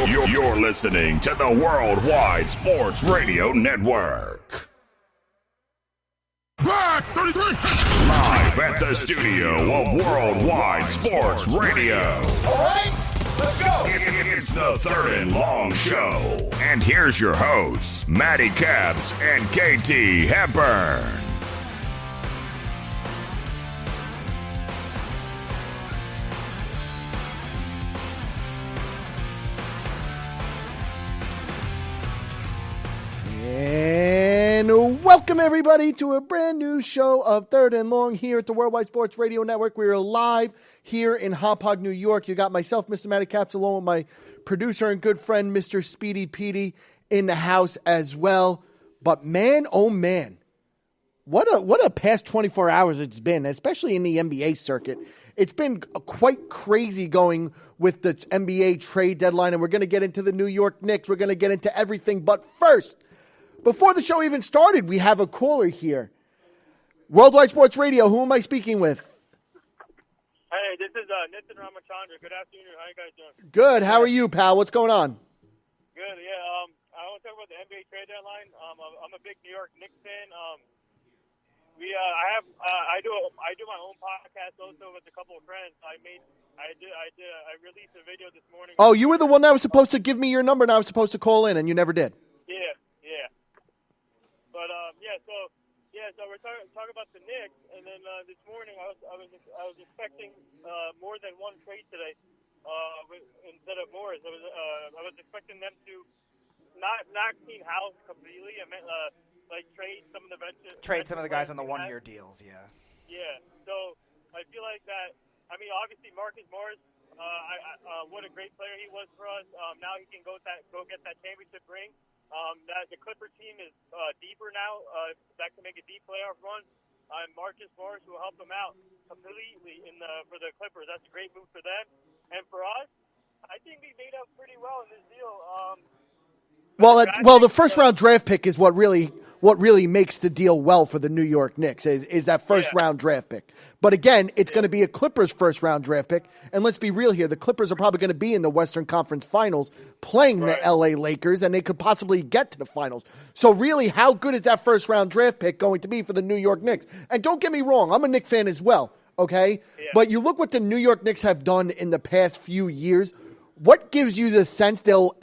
You're listening to the Worldwide Sports Radio Network. Black 33. Live at the studio of Worldwide Sports Radio. All right, let's go. It's the Third and Long Show. And here's your hosts, Matty Caps and KT Hepburn. And welcome everybody to a brand new show of Third and Long here at the Worldwide Sports Radio Network. We are live here in Hauppauge, New York. You got myself, Mr. Matty Caps, along with my producer and good friend, Mr. Speedy Petey, in the house as well. But man, oh man, what a past 24 hours it's been, especially in the NBA circuit. It's been quite crazy going with the NBA trade deadline, and we're going to get into the New York Knicks. We're going to get into everything. But first, before the show even started, we have a caller here. Worldwide Sports Radio, who am I speaking with? Hey, this is Nitin Ramachandra. Good afternoon. How you guys doing? Good. How are you, pal? What's going on? Good, yeah. I want to talk about the NBA trade deadline. I'm a big New York Knicks fan. I do my own podcast also with a couple of friends. I released a video this morning. Oh, you were the one that was supposed to give me your number and I was supposed to call in, and you never did. Yeah. But so we're talking about the Knicks, and then this morning I was expecting more than one trade today instead of Morris. I was expecting them to not clean house completely. I meant like trade some of the benches. Trade some of the guys on the one-year deals, yeah. Yeah. So I feel like that. I mean, obviously Marcus Morris. What a great player he was for us. Now he can go get that championship ring. That the Clipper team is deeper now. That can make a deep playoff run. Marcus Morris will help them out completely for the Clippers. That's a great move for them. And for us, I think we made up pretty well in this deal. Well, the first round draft pick is what really makes the deal well for the New York Knicks is that first round draft pick. But again, it's going to be a Clippers first round draft pick. And let's be real here. The Clippers are probably going to be in the Western Conference Finals playing the LA Lakers, and they could possibly get to the finals. So really, how good is that first round draft pick going to be for the New York Knicks? And don't get me wrong, I'm a Knicks fan as well, okay? Yeah. But you look what the New York Knicks have done in the past few years. What gives you the sense they'll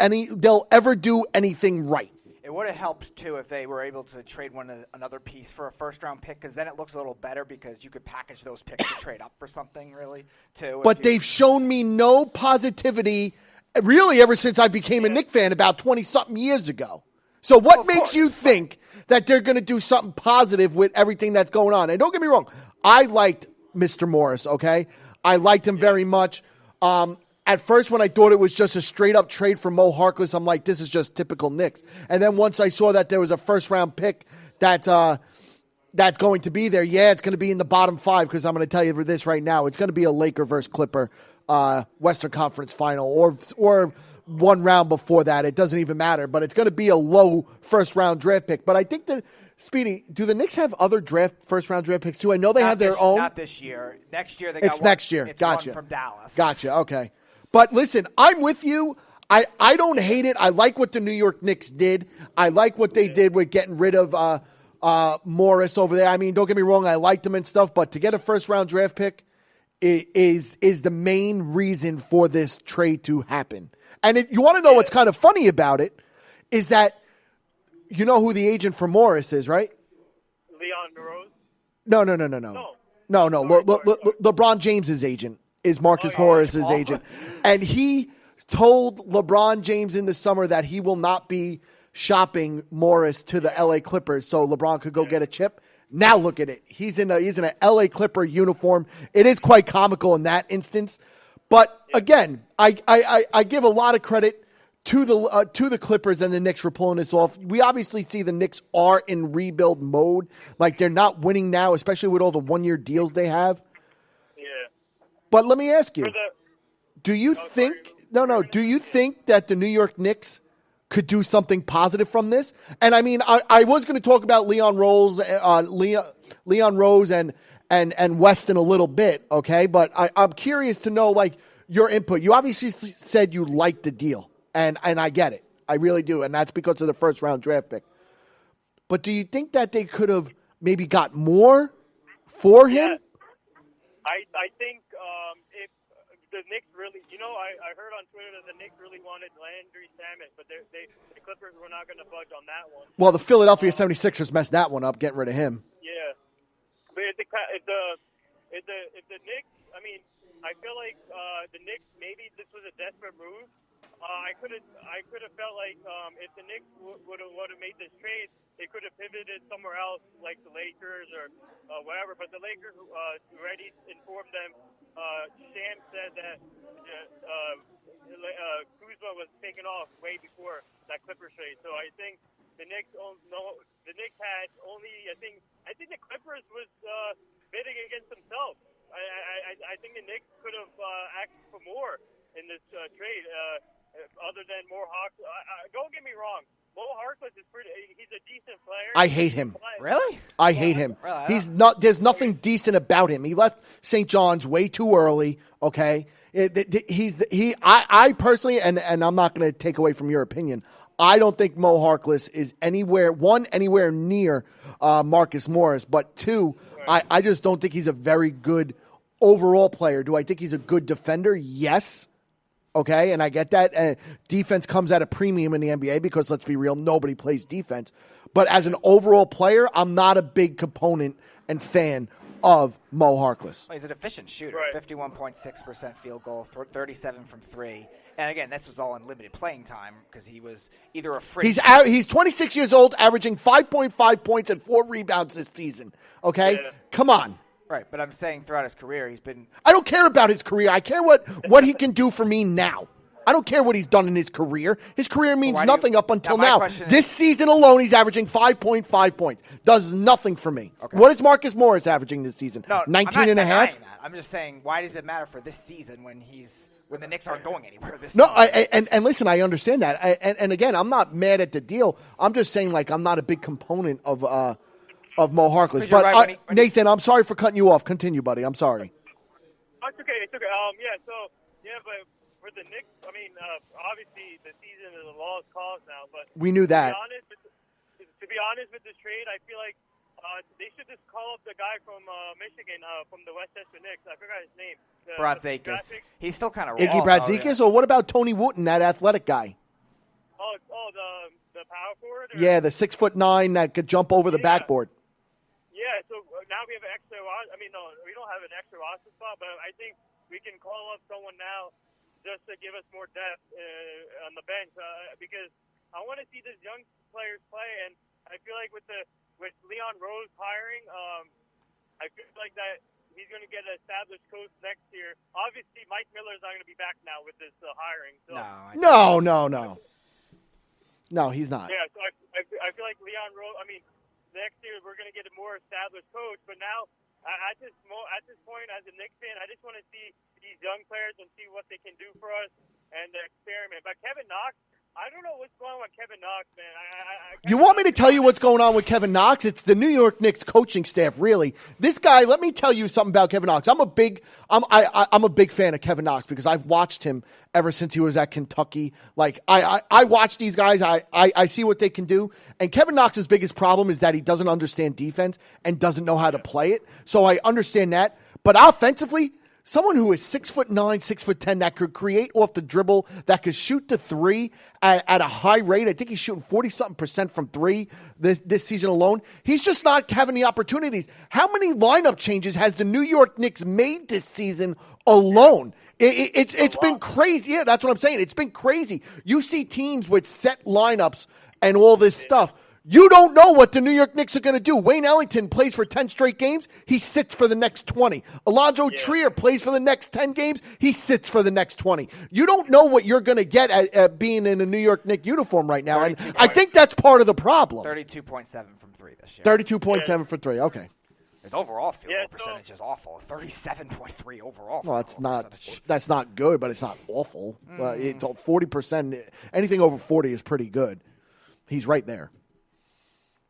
ever do anything right? It would have helped, too, if they were able to trade another piece for a first-round pick, because then it looks a little better because you could package those picks to trade up for something, really, too. But they've shown me no positivity, really, ever since I became a Knicks fan about 20-something years ago. So what makes you think that they're going to do something positive with everything that's going on? And don't get me wrong, I liked Mr. Morris, okay? I liked him very much. At first, when I thought it was just a straight-up trade for Mo Harkless, I'm like, this is just typical Knicks. And then once I saw that there was a first-round pick that's going to be there, it's going to be in the bottom 5, because I'm going to tell you this right now. It's going to be a Laker versus Clipper Western Conference final or one round before that. It doesn't even matter. But it's going to be a low first-round draft pick. But I think that, Speedy, do the Knicks have other first-round draft picks too? I know they have their own. Not this year. Next year they got It's next year. It's Gotcha. one from Dallas. Gotcha. Okay. But listen, I'm with you. I don't hate it. I like what the New York Knicks did. I like what they did with getting rid of Morris over there. I mean, don't get me wrong, I liked him and stuff, but to get a first-round draft pick is the main reason for this trade to happen. And you want to know what's kind of funny about it is that you know who the agent for Morris is, right? Leon Rose? No. No. LeBron James's agent is Marcus Morris's agent. And he told LeBron James in the summer that he will not be shopping Morris to the LA Clippers so LeBron could go get a chip. Now look at it. He's in an LA Clipper uniform. It is quite comical in that instance. But again, I give a lot of credit to the Clippers and the Knicks for pulling this off. We obviously see the Knicks are in rebuild mode. Like, they're not winning now, especially with all the one-year deals they have. But let me ask you, do you think that the New York Knicks could do something positive from this? And I mean, I was going to talk about Leon Rose and Weston a little bit, okay? But I'm curious to know, like, your input. You obviously said you liked the deal, And I get it. I really do. And that's because of the first round draft pick. But do you think that they could have maybe got more for him? I think if the Knicks really, I heard on Twitter that the Knicks really wanted Landry Shamet, but the Clippers were not going to budge on that one. Well, the Philadelphia 76ers messed that one up, getting rid of him. Yeah. But if the Knicks, I mean, I feel like the Knicks, maybe this was a desperate move. I could have felt like if the Knicks would have made this trade, they could have pivoted somewhere else, like the Lakers or whatever. But the Lakers already informed them. Sham said that Kuzma was taken off way before that Clippers trade. So I think the Knicks had only. I think the Clippers was bidding against themselves. I think the Knicks could have asked for more in this trade. Other than Mo Harkless, don't get me wrong. Mo Harkless is he's a decent player. I hate him. Really? I hate him. He's not. There's nothing decent about him. He left St. John's way too early. Okay. I personally, and I'm not going to take away from your opinion. I don't think Mo Harkless is anywhere near Marcus Morris. But two, I just don't think he's a very good overall player. Do I think he's a good defender? Yes. Okay, and I get that. Defense comes at a premium in the NBA because, let's be real, nobody plays defense. But as an overall player, I'm not a big component and fan of Mo Harkless. Well, he's an efficient shooter, Right. 51.6% field goal, 37 from three. And again, this was all in limited playing time because he was either a fringe. He's 26 years old, averaging 5.5 points and 4 rebounds this season. Okay, Yeah. Come on. Right, but I'm saying throughout his career, he's been. I don't care about his career. I care what he can do for me now. I don't care what he's done in his career. His career means Why do nothing you- up until Now, my now. question is- This season alone, he's averaging 5.5 points. Does nothing for me. Okay. What is Marcus Morris averaging this season? No, 19 I'm and not a half? denying that. I'm just saying, why does it matter for this season when the Knicks aren't going anywhere this No, season? and listen, I understand that. And again, I'm not mad at the deal. I'm just saying, like, I'm not a big component of Mo Harkless. Because you're But right, when he- Nathan, I'm sorry for cutting you off. Continue, buddy. I'm sorry. It's okay. But for the Knicks, I mean, obviously the season is a lost cause now. But We knew that. To be honest with this trade, I feel like they should just call up the guy from Michigan, from the Westchester Knicks. I forgot his name. Bradzakis. He's still kind of Iggy Bradzakis, or what about Tony Wooten, that athletic guy? The power forward. Yeah, the 6'9" that could jump over the backboard. Yeah, so now we have an extra. No, we don't have an extra roster spot, but I think we can call up someone now just to give us more depth on the bench because I want to see these young players play, and I feel like with Leon Rose hiring, I feel like that he's going to get an established coach next year. Obviously, Mike Miller's not going to be back now with this hiring. So. No, he's not. Yeah, so I feel like Leon Rose. I mean, next year we're going to get a more established coach, but now at this point, as a Knicks fan, I just want to see these young players and see what they can do for us and experiment. But Kevin Knox, I don't know what's going on with Kevin Knox, man. You want me to tell you what's going on with Kevin Knox? It's the New York Knicks coaching staff, really. This guy, let me tell you something about Kevin Knox. I'm a big fan of Kevin Knox because I've watched him ever since he was at Kentucky. Like, I watch these guys. I see what they can do. And Kevin Knox's biggest problem is that he doesn't understand defense and doesn't know how to play it. So I understand that. But offensively, someone who is 6'9", 6'10", that could create off the dribble, that could shoot the three at a high rate. I think he's shooting 40-something% from three this season alone. He's just not having the opportunities. How many lineup changes has the New York Knicks made this season alone? It's been crazy. Yeah, that's what I'm saying. It's been crazy. You see teams with set lineups and all this stuff. You don't know what the New York Knicks are going to do. Wayne Ellington plays for 10 straight games. He sits for the next 20. Alonzo Trier plays for the next 10 games. He sits for the next 20. You don't know what you're going to get at being in a New York Knicks uniform right now. And I think that's part of the problem. 32.7 from three this year. 32.7 for three. Okay. His overall field goal percentage is awful. 37.3 overall. Well, that's not good, but it's not awful. 40%, anything over 40 is pretty good. He's right there.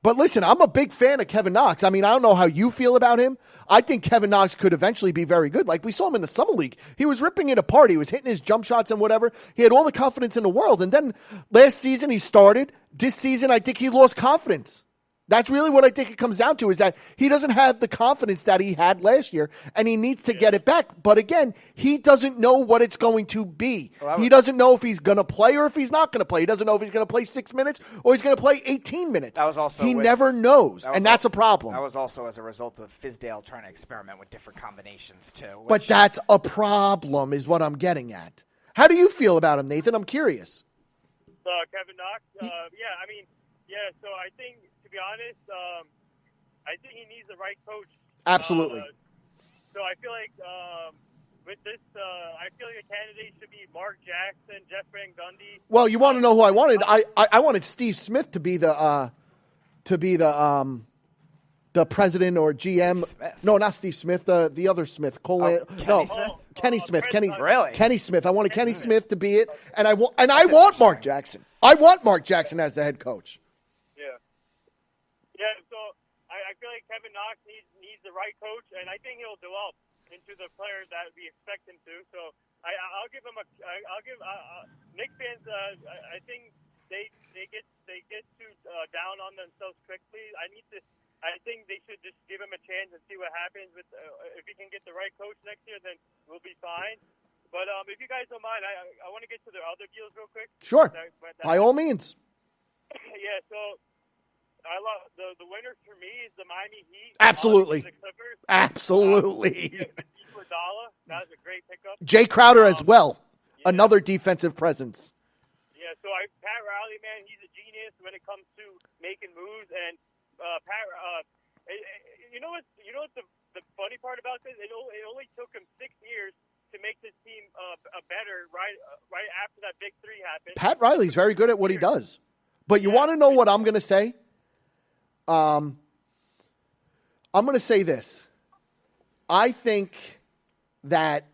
But listen, I'm a big fan of Kevin Knox. I mean, I don't know how you feel about him. I think Kevin Knox could eventually be very good. Like we saw him in the Summer League. He was ripping it apart. He was hitting his jump shots and whatever. He had all the confidence in the world. And then last season he started. This season I think he lost confidence. That's really what I think it comes down to, is that he doesn't have the confidence that he had last year, and he needs to get it back. But again, he doesn't know what it's going to be. He doesn't know if he's going to play or if he's not going to play. He doesn't know if he's going to play 6 minutes or he's going to play 18 minutes. That was also he never knows, and that's a problem. That was also as a result of Fizdale trying to experiment with different combinations too. But that's a problem, is what I'm getting at. How do you feel about him, Nathan? I'm curious. Kevin Knox, so I think, to be honest, I think he needs the right coach. Absolutely. So I feel like with this, I feel like a candidate should be Mark Jackson, Jeff Van Gundy. Well, you want to know who I wanted? I wanted Steve Smith to be the president or GM. No, not Steve Smith. The other Smith. Kenny Smith. Really? Kenny Smith. I wanted Kenny Smith to be it, and I want Mark Jackson. I want Mark Jackson as the head coach. Yeah, so I feel like Kevin Knox needs the right coach, and I think he'll develop into the player that we expect him to. So I'll give him Knicks fans. I think they get too down on themselves quickly. I think they should just give him a chance and see what happens. If he can get the right coach next year, then we'll be fine. But if you guys don't mind, I want to get to the other deals real quick. Sure, by all means. Yeah, so. I love the winners for me is the Miami Heat. Absolutely. The Clippers. Absolutely. That was a great pickup. Jay Crowder as well. Yeah. Another defensive presence. Yeah, so Pat Riley, man, he's a genius when it comes to making moves. And you know what the funny part about this? It only took him 6 years to make this team better right after that big three happened. Pat Riley's very good at what he does. But you want to know what I'm going to say? I'm going to say this. I think that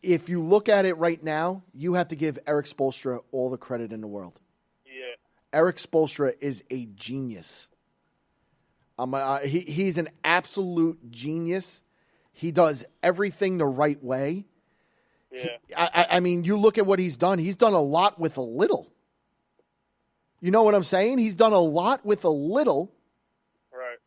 if you look at it right now, you have to give Erik Spoelstra all the credit in the world. Yeah. Erik Spoelstra is a genius. He's an absolute genius. He does everything the right way. Yeah. I mean, you look at what he's done. He's done a lot with a little. You know what I'm saying? He's done a lot with a little. Right.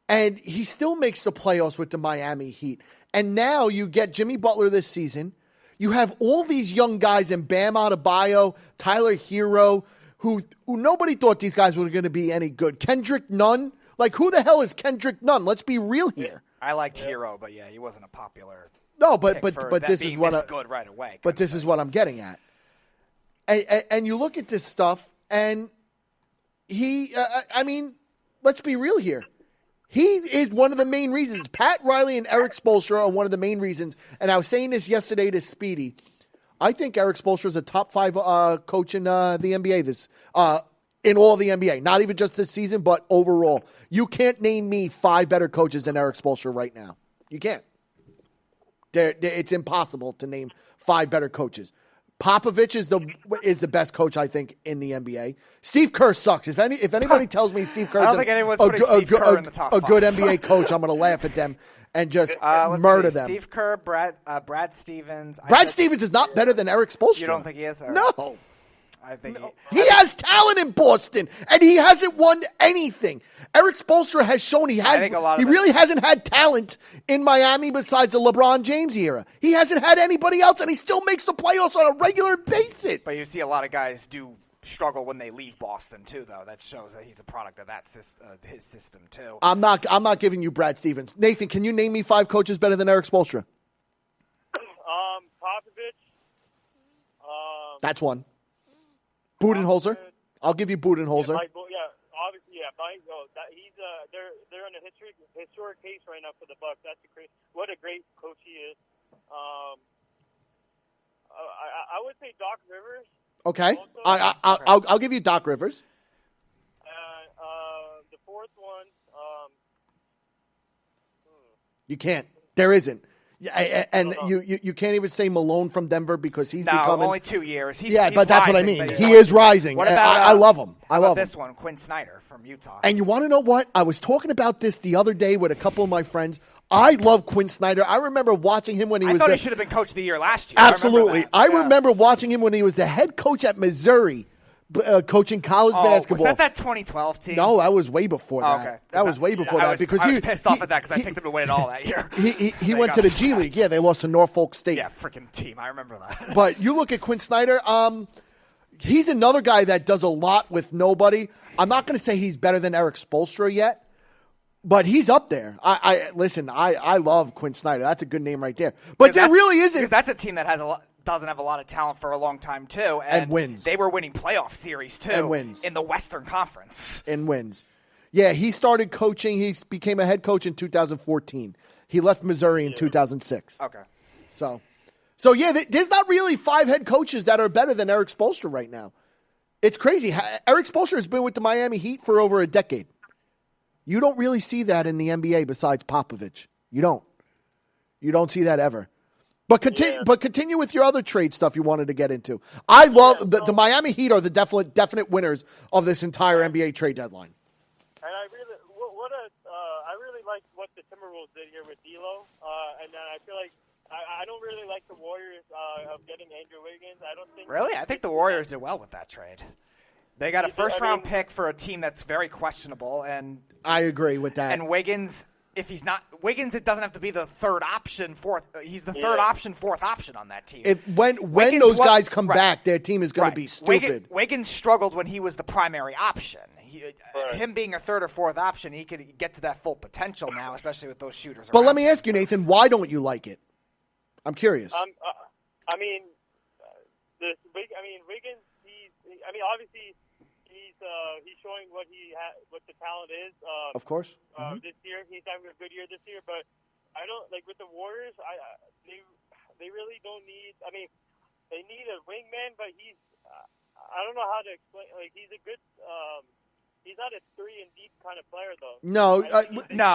And he still makes the playoffs with the Miami Heat. And now you get Jimmy Butler this season. You have all these young guys in Bam Adebayo, Tyler Hero, who nobody thought these guys were going to be any good. Kendrick Nunn. Like, who the hell is Kendrick Nunn? Let's be real here. I liked Hero, but yeah, he wasn't a popular. No, but this is what good right away. But this is what I'm getting at. And you look at this stuff. And let's be real here. He is one of the main reasons. Pat Riley and Erik Spoelstra are one of the main reasons. And I was saying this yesterday to Speedy. I think Erik Spoelstra is a top 5 coach in the NBA in all the NBA. Not even just this season, but overall. You can't name me 5 better coaches than Erik Spoelstra right now. You can't. It's impossible to name 5 better coaches. Popovich is the best coach, I think, in the NBA. Steve Kerr sucks. If anybody tells me Steve Kerr is a good NBA coach, I'm going to laugh at them and just murder them. Steve Kerr, Brad Stevens. Brad Stevens is not better than Erik Spoelstra. You don't think he is? No. I think he has talent in Boston, and he hasn't won anything. Erik Spoelstra has shown he really hasn't had talent in Miami besides the LeBron James era. He hasn't had anybody else, and he still makes the playoffs on a regular basis. But you see a lot of guys do struggle when they leave Boston too, though. That shows that he's a product of his system too. I'm not giving you Brad Stevens. Nathan, can you name me 5 coaches better than Erik Spoelstra? Popovich. That's one. Budenholzer. I'll give you Budenholzer. Obviously. They're in a historic case right now for the Bucks. What a great coach he is. I would say Doc Rivers. Okay. I'll give you Doc Rivers. The fourth one. You can't. There isn't. Yeah, and you can't even say Malone from Denver because he's becoming only 2 years. He's but that's rising, what I mean. but He is rising. What about I love him. I love this him. one, Quinn Snyder from Utah. And you want to know what? I was talking about this the other day with a couple of my friends. I love Quinn Snyder. I remember watching him when he was. I thought he should have been coach of the year last year. Absolutely, I remember watching him when he was the head coach at Missouri, coaching college basketball. Was that 2012 team? No, that was way before that. Okay. That was way before that because I was pissed off at that because I picked them to win it all that year. He went to the G League. Yeah, they lost to Norfolk State. Yeah, freaking team. I remember that. But you look at Quinn Snyder. He's another guy that does a lot with nobody. I'm not going to say he's better than Eric Spoelstra yet, but he's up there. I love Quinn Snyder. That's a good name right there. But there really isn't, because that's a team that doesn't have a lot of talent for a long time too, and wins. They were winning playoff series too, and wins in the Western Conference, and wins. Yeah, he started coaching. He became a head coach in 2014. He left Missouri in 2006. Okay, so yeah, there's not really 5 head coaches that are better than Eric Spoelstra right now. It's crazy. Eric Spoelstra has been with the Miami Heat for over a decade. You don't really see that in the NBA besides Popovich. You don't see that ever. But continue with your other trade stuff you wanted to get into. I love the Miami Heat are the definite winners of this entire NBA trade deadline. And I really like what the Timberwolves did here with D'Lo, and then I feel like I don't really like the Warriors of getting Andrew Wiggins. I think the Warriors did well with that trade. They got a first-round pick for a team that's very questionable, and I agree with that. And Wiggins, if he's not Wiggins, it doesn't have to be the third option, fourth. He's the third option, fourth option on that team. When those guys come back, their team is going to be stupid. Wiggins struggled when he was the primary option. Him being a third or fourth option, he could get to that full potential now, especially with those shooters. But let me ask you, Nathan, why don't you like it? I'm curious. Wiggins. Obviously, he's showing what the talent is. Of course. This year, he's having a good year this year. But I don't like with the Warriors. They really don't need. They need a wingman, but he's. I don't know how to explain. Like he's a good. He's not a 3-and-deep kind of player, though. No,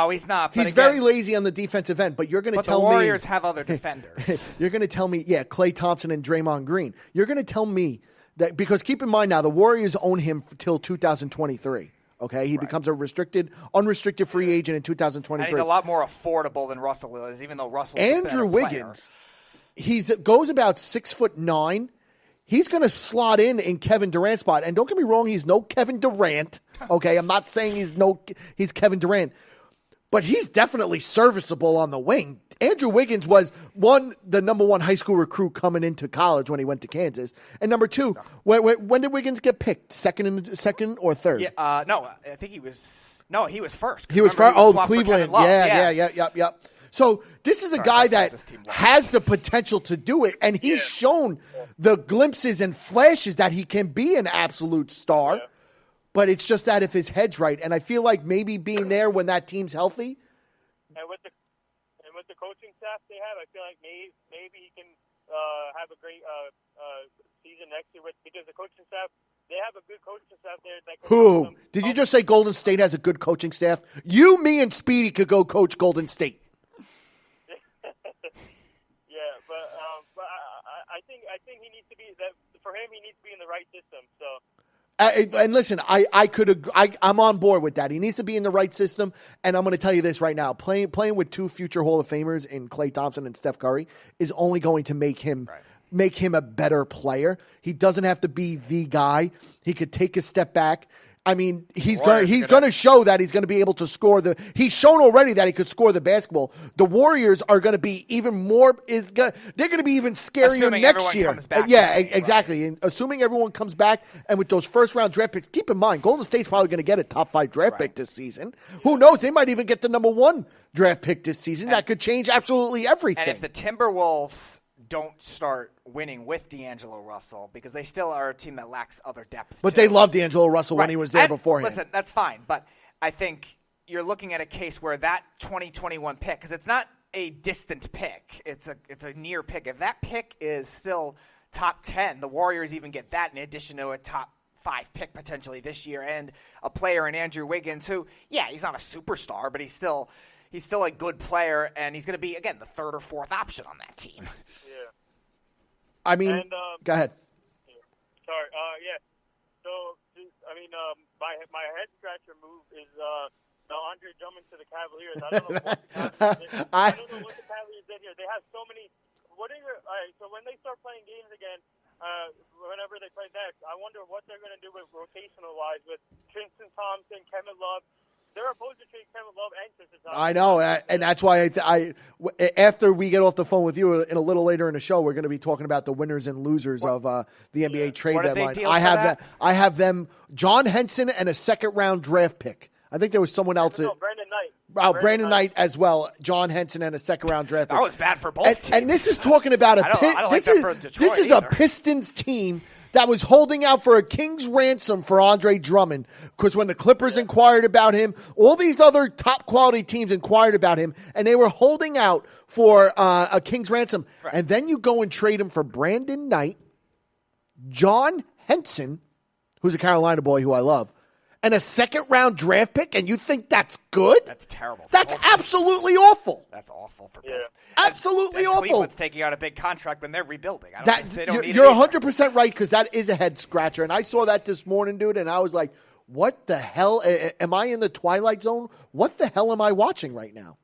he's not. He's very lazy on the defensive end, but you're going to tell me... But the Warriors have other defenders. You're going to tell me, Klay Thompson and Draymond Green. You're going to tell me that... Because keep in mind now, the Warriors own him till 2023. Okay? He becomes a unrestricted free agent in 2023. And he's a lot more affordable than Russell is, even though Russell Andrew Wiggins, goes about 6'9". He's going to slot in Kevin Durant's spot. And don't get me wrong, he's no Kevin Durant. Okay, I'm not saying he's Kevin Durant. But he's definitely serviceable on the wing. Andrew Wiggins was, the number 1 high school recruit coming into college when he went to Kansas. And number 2, when did Wiggins get picked? Second or third? Yeah, no, I think he was first. He was first. Cleveland. Yeah. So this is a guy that has the potential to do it, and he's shown the glimpses and flashes that he can be an absolute star. Yeah. But it's just that if his head's right, and I feel like maybe being there when that team's healthy. And with the coaching staff they have, I feel like maybe he can have a great season next year because the coaching staff. They have a good coaching staff there. Who? Did you just say Golden State has a good coaching staff? You, me, and Speedy could go coach Golden State. I think he needs to be that for him. He needs to be in the right system. So, and listen, I'm on board with that. He needs to be in the right system. And I'm going to tell you this right now: playing with 2 future Hall of Famers in Klay Thompson and Steph Curry is only going to make him a better player. He doesn't have to be the guy. He could take a step back. I mean, he's going to show that he's going to be able to score he's shown already that he could score the basketball. The Warriors are going to be even more they're going to be even scarier next year. Exactly. And assuming everyone comes back and with those first round draft picks, keep in mind Golden State's probably going to get a top 5 draft pick this season. Who knows? They might even get the number 1 draft pick this season. That could change absolutely everything. And if the Timberwolves don't start winning with D'Angelo Russell, because they still are a team that lacks other depth. But they loved D'Angelo Russell when he was there beforehand. Listen, that's fine, but I think you're looking at a case where that 2021 pick, because it's not a distant pick, it's a near pick. If that pick is still top 10, the Warriors even get that in addition to a top 5 pick potentially this year, and a player in Andrew Wiggins who, he's not a superstar, but he's still he's still a good player, and he's going to be, again, the third or fourth option on that team. Yeah. I mean, go ahead. Sorry. Yeah. So, I mean, my head scratcher move is the Andre Drummond to the Cavaliers. I don't know what the Cavaliers did. I don't know what the Cavaliers did here. They have so many. All right, so when they start playing games again, whenever they play next, I wonder what they're going to do with rotational-wise with Tristan Thompson, Kevin Love. They're opposed to trade Kevin Love and Tristan Thompson. I know, and that's why after we get off the phone with you in a little later in the show, we're going to be talking about the winners and losers of the NBA trade deadline. I have them, John Henson and a second-round draft pick. I think there was someone else. No, Brandon Knight. Brandon Knight as well. John Henson and a second-round draft pick. That was bad for both teams. And this is talking about this is a Pistons team that was holding out for a king's ransom for Andre Drummond, because when the Clippers inquired about him, all these other top-quality teams inquired about him, and they were holding out for a king's ransom. Right. And then you go and trade him for Brandon Knight, John Henson, who's a Carolina boy who I love, and a second-round draft pick, and you think that's good? That's terrible. That's absolutely awful. That's awful for Pistons. Absolutely awful. Cleveland's taking out a big contract when they're rebuilding. You're 100% right, because that is a head-scratcher. And I saw that this morning, dude, and I was like, what the hell? Am I in the Twilight Zone? What the hell am I watching right now?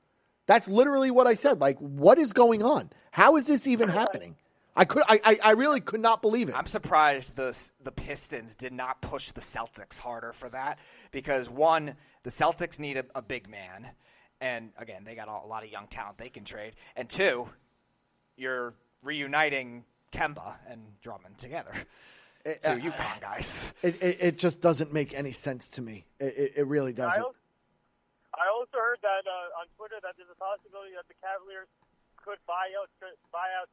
That's literally what I said. Like, what is going on? How is this even happening? I really could not believe it. I'm surprised the Pistons did not push the Celtics harder for that, because one, the Celtics need a big man, and again, they got a lot of young talent they can trade, and two, you're reuniting Kemba and Drummond together. Two UConn guys. It just doesn't make any sense to me. It really doesn't. I also heard that on Twitter that there's a possibility that the Cavaliers could buy out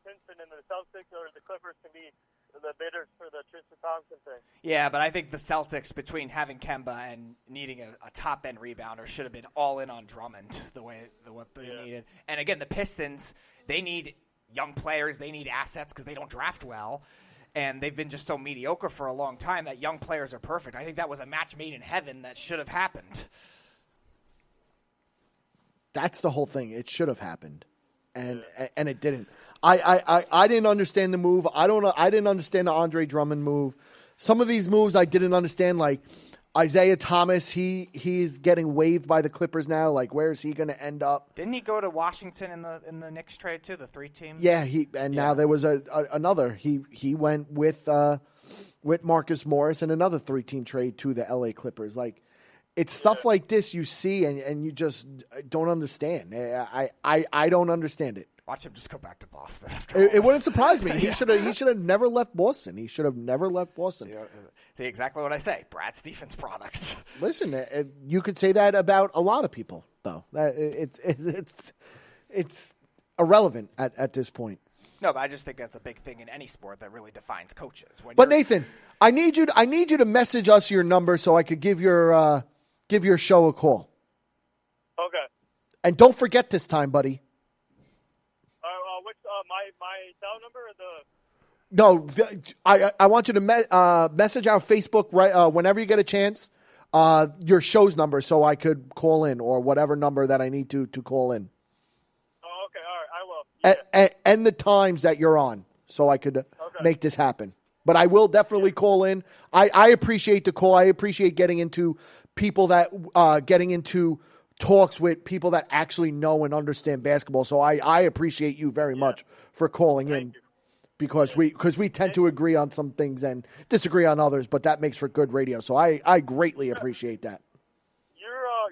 Simpson, and the Celtics or the Clippers can be the bidders for the Tristan Thompson thing. Yeah, but I think the Celtics, between having Kemba and needing a top-end rebounder, should have been all in on Drummond what they needed. And again, the Pistons, they need young players, they need assets because they don't draft well, and they've been just so mediocre for a long time that young players are perfect. I think that was a match made in heaven that should have happened. That's the whole thing. It should have happened. And it didn't. I didn't understand the move. I didn't understand the Andre Drummond move. Some of these moves I didn't understand. Like Isaiah Thomas, he's getting waived by the Clippers now. Like, where is he going to end up? Didn't he go to Washington in the Knicks trade too? The 3-team. Yeah, now there was another. He went with Marcus Morris and another 3-team trade to the LA Clippers. Like, it's stuff like this you see and you just don't understand. I don't understand it. Watch him just go back to Boston after all. It wouldn't surprise me. He should have never left Boston. He should have never left Boston. See exactly what I say. Brad Stevens product. Listen, you could say that about a lot of people, though. It's irrelevant at this point. No, but I just think that's a big thing in any sport that really defines coaches. But Nathan, I need you to message us your number so I could give your show a call. Okay. And don't forget this time, buddy. Which my cell number or the? No, I want you to message our Facebook right whenever you get a chance. Your show's number so I could call in, or whatever number that I need to call in. Oh, okay, all right, I will. Yeah. And the times that you're on, so I could make this happen. But I will definitely call in. I appreciate the call. I appreciate getting into people getting into talks with people that actually know and understand basketball. So I appreciate you very much for calling in, because we tend to agree on some things and disagree on others, but that makes for good radio. So I greatly appreciate that. You're Earl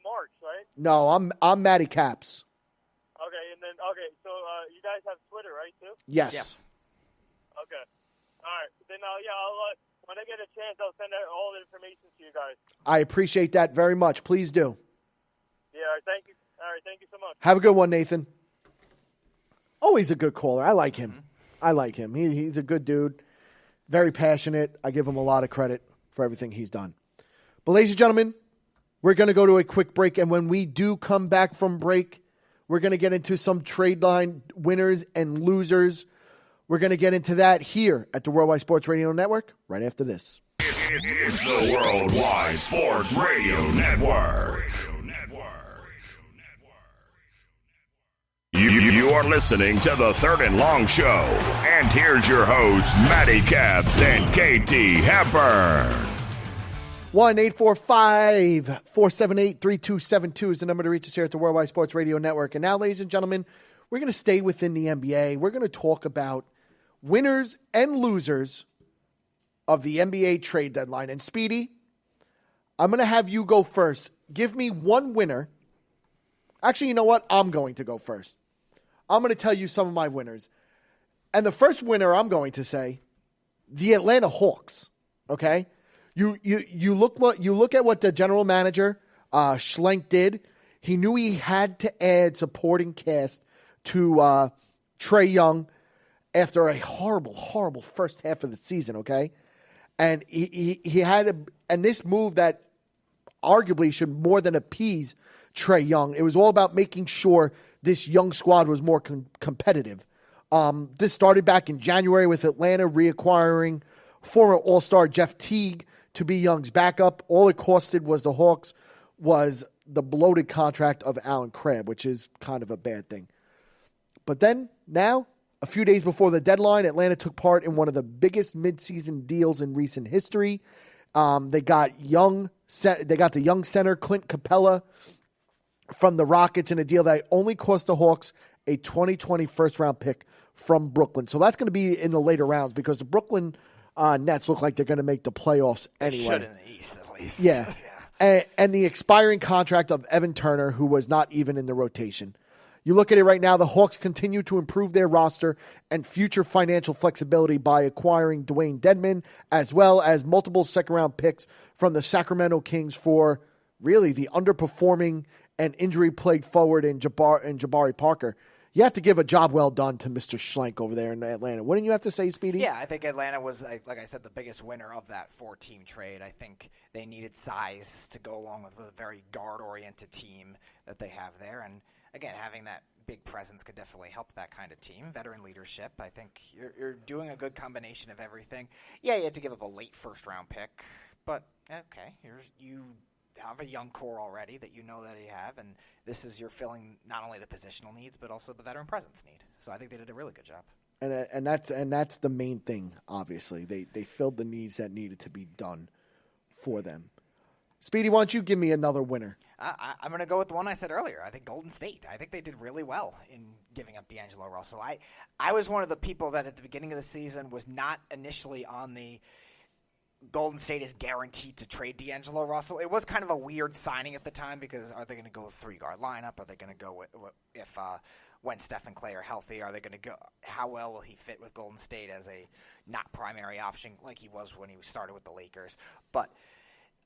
Marks, right? No, I'm Matty Caps. Okay, so you guys have Twitter, right, too? Yes. Okay. All right. Then I'll when I get a chance, I'll send out all the information to you guys. I appreciate that very much. Please do. Yeah. Thank you. All right. Thank you so much. Have a good one, Nathan. Always a good caller. I like him. He's a good dude. Very passionate. I give him a lot of credit for everything he's done. But ladies and gentlemen, we're going to go to a quick break. And when we do come back from break, we're going to get into some trade line winners and losers. We're going to get into that here at the Worldwide Sports Radio Network right after this. It's the Worldwide Sports Radio Network. You're listening to the Third and Long Show. And here's your hosts, Matty Caps and KT Hepburn. 1-845-478-3272 is the number to reach us here at the Worldwide Sports Radio Network. And now, ladies and gentlemen, we're going to stay within the NBA. We're going to talk about winners and losers of the NBA trade deadline. And Speedy, I'm going to have you go first. Give me one winner. Actually, you know what? I'm going to go first. I'm going to tell you some of my winners. And the first winner I'm going to say, the Atlanta Hawks. Okay? You look at what the general manager, Schlenk, did. He knew he had to add supporting cast to Trae Young after a horrible first half of the season, okay? And he had this move that arguably should more than appease Trae Young. It was all about making sure this young squad was more competitive. This started back in January with Atlanta reacquiring former All-Star Jeff Teague to be Young's backup. All it costed was the Hawks was the bloated contract of Alan Crabb, which is kind of a bad thing. But then, now, a few days before the deadline, Atlanta took part in one of the biggest midseason deals in recent history. They got the young center Clint Capella from the Rockets in a deal that only cost the Hawks a 2020 first-round pick from Brooklyn. So that's going to be in the later rounds because the Brooklyn Nets look like they're going to make the playoffs anyway. Should in the East, at least. Yeah. And the expiring contract of Evan Turner, who was not even in the rotation. You look at it right now, the Hawks continue to improve their roster and future financial flexibility by acquiring Dwayne Dedmon, as well as multiple second-round picks from the Sacramento Kings for really the underperforming and injury-plagued forward in Jabari Parker. You have to give a job well done to Mr. Schlenk over there in Atlanta. Wouldn't you have to say, Speedy? Yeah, I think Atlanta was, like I said, the biggest winner of that four-team trade. I think they needed size to go along with a very guard-oriented team that they have there. And, again, having that big presence could definitely help that kind of team. Veteran leadership, I think you're doing a good combination of everything. Yeah, you had to give up a late first-round pick, but, okay, you have a young core already that you know that you have, and this is you're filling not only the positional needs but also the veteran presence need. So I think they did a really good job. And that's the main thing. Obviously, they filled the needs that needed to be done for them. Speedy, why don't you give me another winner? I'm going to go with the one I said earlier. I think Golden State. I think they did really well in giving up D'Angelo Russell. I was one of the people that at the beginning of the season was not initially on the Golden State is guaranteed to trade D'Angelo Russell. It was kind of a weird signing at the time because are they going to go with three-guard lineup? Are they going to go with when Steph and Clay are healthy? Are they going to go? How well will he fit with Golden State as a not primary option like he was when he started with the Lakers? But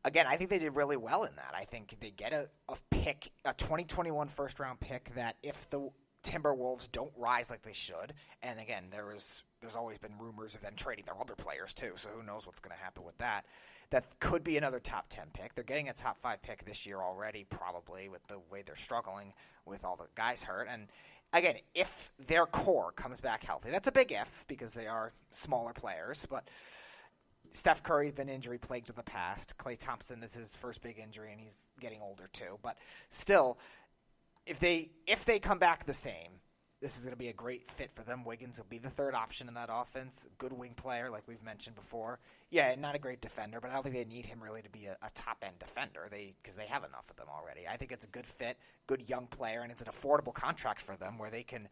again, I think they did really well in that. I think they get a pick, a 2021 first-round pick that if the Timberwolves don't rise like they should, and again, there's always been rumors of them trading their other players too, so who knows what's going to happen with that. That could be another top 10 pick. They're getting a top 5 pick this year already, probably, with the way they're struggling with all the guys hurt. And again, if their core comes back healthy, that's a big if because they are smaller players, but Steph Curry's been injury-plagued in the past. Klay Thompson, this is his first big injury, and he's getting older too. But still, if they come back the same, this is going to be a great fit for them. Wiggins will be the third option in that offense. Good wing player, like we've mentioned before. Yeah, not a great defender, but I don't think they need him really to be a top-end defender because they have enough of them already. I think it's a good fit, good young player, and it's an affordable contract for them where they can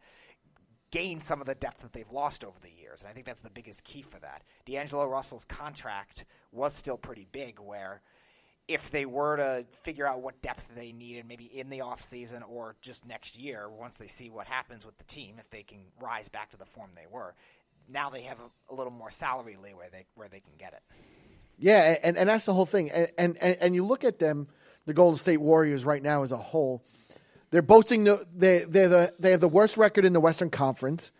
gain some of the depth that they've lost over the years, and I think that's the biggest key for that. D'Angelo Russell's contract was still pretty big where if they were to figure out what depth they needed maybe in the offseason or just next year, once they see what happens with the team, if they can rise back to the form they were, now they have a little more salary leeway where they can get it. Yeah, and that's the whole thing. And you look at them, the Golden State Warriors right now as a whole, they're boasting they have the worst record in the Western Conference.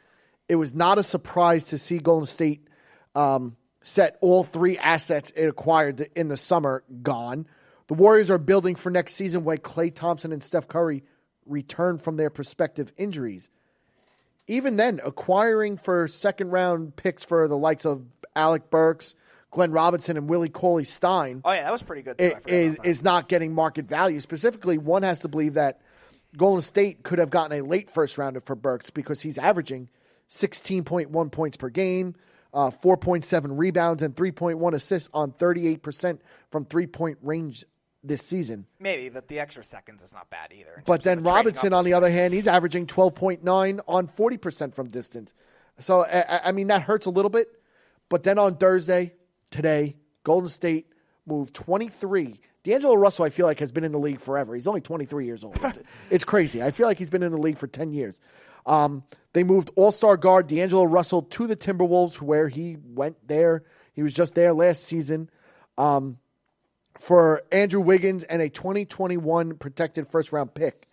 It was not a surprise to see Golden State set all three assets it acquired in the summer gone. The Warriors are building for next season when Klay Thompson and Steph Curry return from their prospective injuries. Even then, acquiring for second-round picks for the likes of Alec Burks, Glenn Robinson, and Willie Cauley-Stein. Oh, yeah, that was pretty good, too. Is not getting market value. Specifically, one has to believe that Golden State could have gotten a late first rounder for Burks because he's averaging 16.1 points per game, 4.7 rebounds, and 3.1 assists on 38% from three-point range this season. Maybe, but the extra seconds is not bad either. But then Robinson, on the other hand, he's averaging 12.9 on 40% from distance. So, I mean, that hurts a little bit. But then on Thursday, today, Golden State moved 23. D'Angelo Russell, I feel like, has been in the league forever. He's only 23 years old. It's crazy. I feel like he's been in the league for 10 years. They moved all-star guard D'Angelo Russell to the Timberwolves, where he went there. He was just there last season. For Andrew Wiggins and a 2021 protected first-round pick.